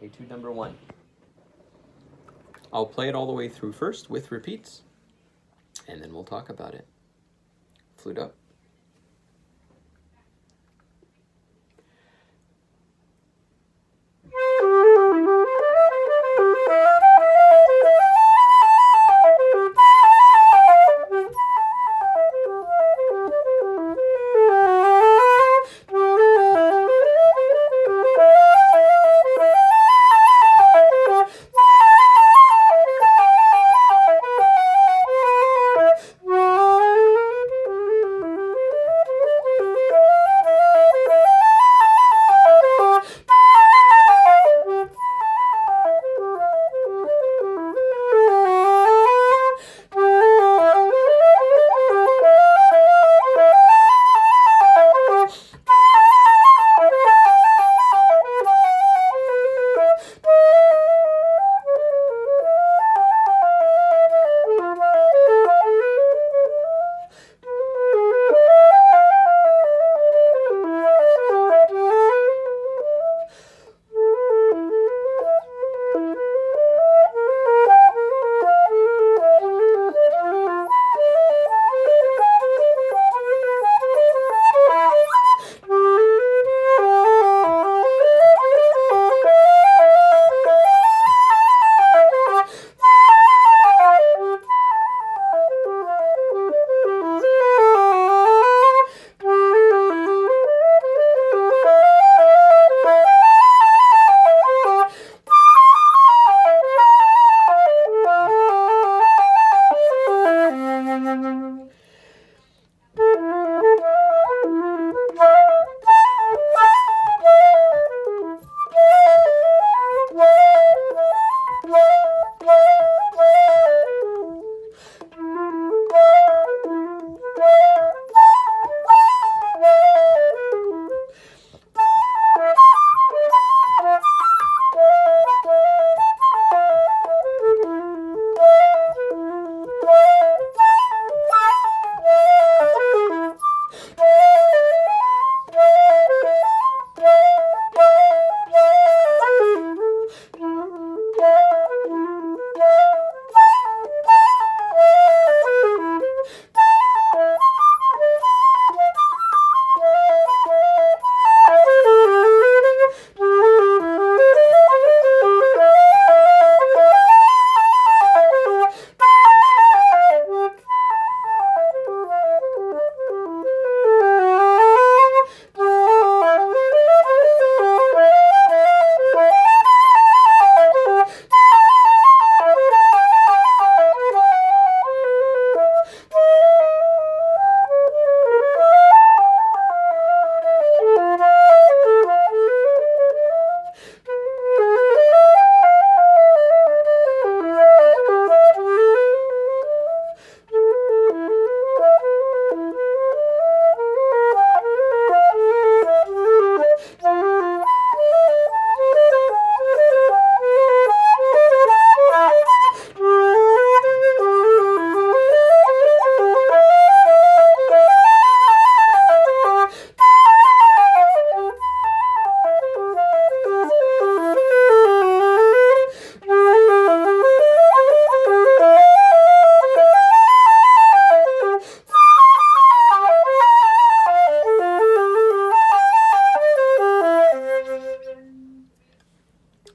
Etude number 1. I'll play it all the way through first with repeats, and then we'll talk about it. Flute up.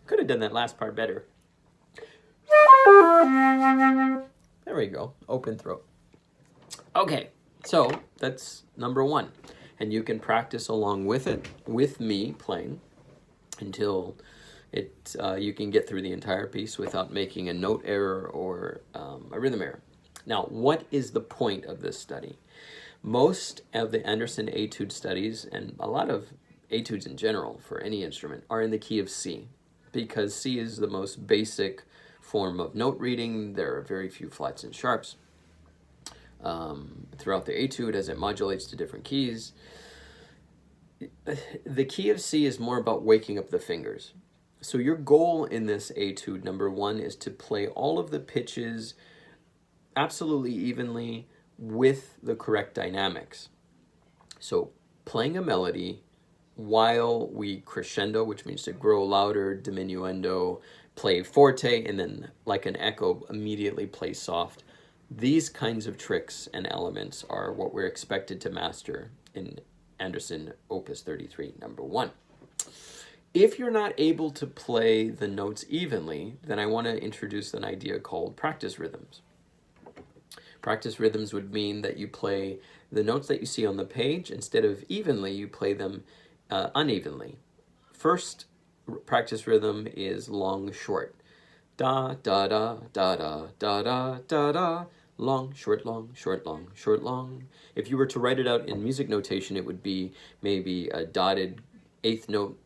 Could have done that last part better. There we go. Open throat. Okay, so that's number 1. And you can practice along with it, with me playing, until you can get through the entire piece without making a note error or a rhythm error. Now, what is the point of this study? Most of the Andersen Etude studies, and a lot of etudes in general for any instrument, are in the key of C, because C is the most basic form of note reading. There are very few flats and sharps throughout the etude as it modulates to different keys. The key of C is more about waking up the fingers. So your goal in this etude, number 1, is to play all of the pitches absolutely evenly with the correct dynamics. So playing a melody while we crescendo, which means to grow louder, diminuendo, play forte, and then like an echo, immediately play soft. These kinds of tricks and elements are what we're expected to master in Andersen Opus 33, number 1. If you're not able to play the notes evenly, then I want to introduce an idea called practice rhythms. Practice rhythms would mean that you play the notes that you see on the page. Instead of evenly, you play them unevenly. First practice rhythm is long, short. Da, da, da, da, da, da, da, da, da. Long, short, long, short, long, short, long. If you were to write it out in music notation, it would be maybe a dotted 8th note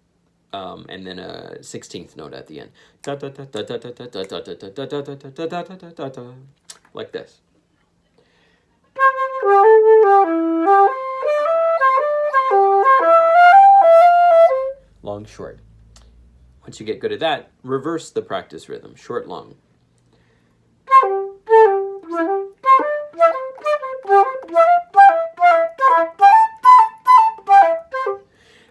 and then a 16th note at the end. Da, da, da, da, da, da, da, da, da, da, da, da, da, da, da, da, da, da. Like this. Long, short. Once you get good at that, reverse the practice rhythm, short, long.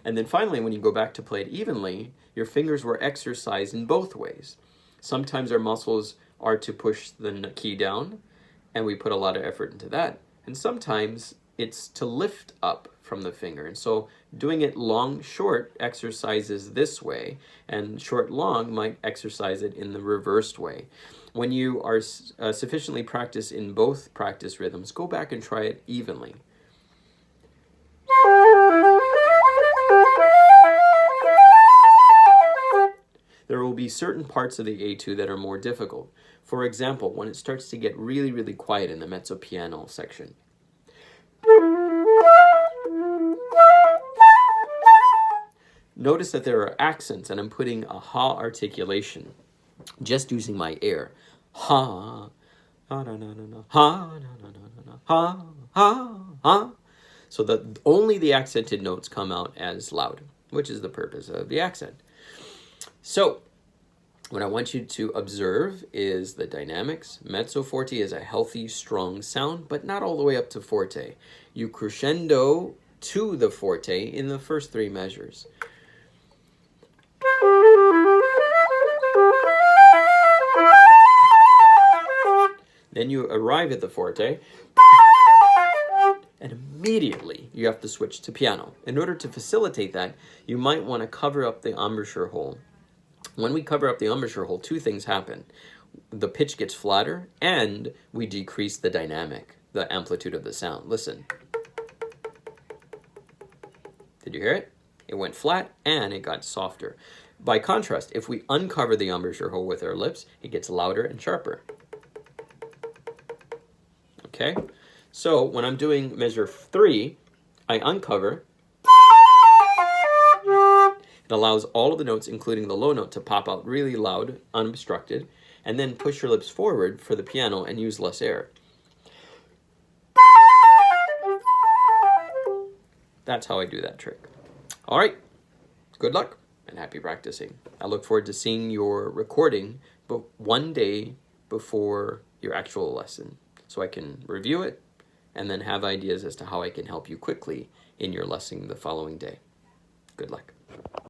And then finally, when you go back to play it evenly, your fingers were exercised in both ways. Sometimes our muscles are to push the key down, and we put a lot of effort into that. And sometimes it's to lift up from the finger. And so doing it long, short exercises this way, and short, long might exercise it in the reversed way. When you are sufficiently practiced in both practice rhythms, go back and try it evenly. There will be certain parts of the etude that are more difficult. For example, when it starts to get really, really quiet in the mezzo piano section. Notice that there are accents, and I'm putting a ha articulation, just using my air. Ha, ha, na, na, na, na, ha, na, na, na, na, ha, ha, ha. So that only the accented notes come out as loud, which is the purpose of the accent. So, what I want you to observe is the dynamics. Mezzo forte is a healthy, strong sound, but not all the way up to forte. You crescendo to the forte in the first 3 measures. Then you arrive at the forte, and immediately you have to switch to piano. In order to facilitate that, you might want to cover up the embouchure hole. When we cover up the embouchure hole, 2 things happen. The pitch gets flatter, and we decrease the dynamic, the amplitude of the sound. Listen. Did you hear it? It went flat, and it got softer. By contrast, if we uncover the embouchure hole with our lips, it gets louder and sharper. Okay? So when I'm doing measure 3, I uncover. It allows all of the notes, including the low note, to pop out really loud, unobstructed, and then push your lips forward for the piano and use less air. That's how I do that trick. All right, good luck and happy practicing. I look forward to seeing your recording but one day before your actual lesson so I can review it and then have ideas as to how I can help you quickly in your lesson the following day. Good luck.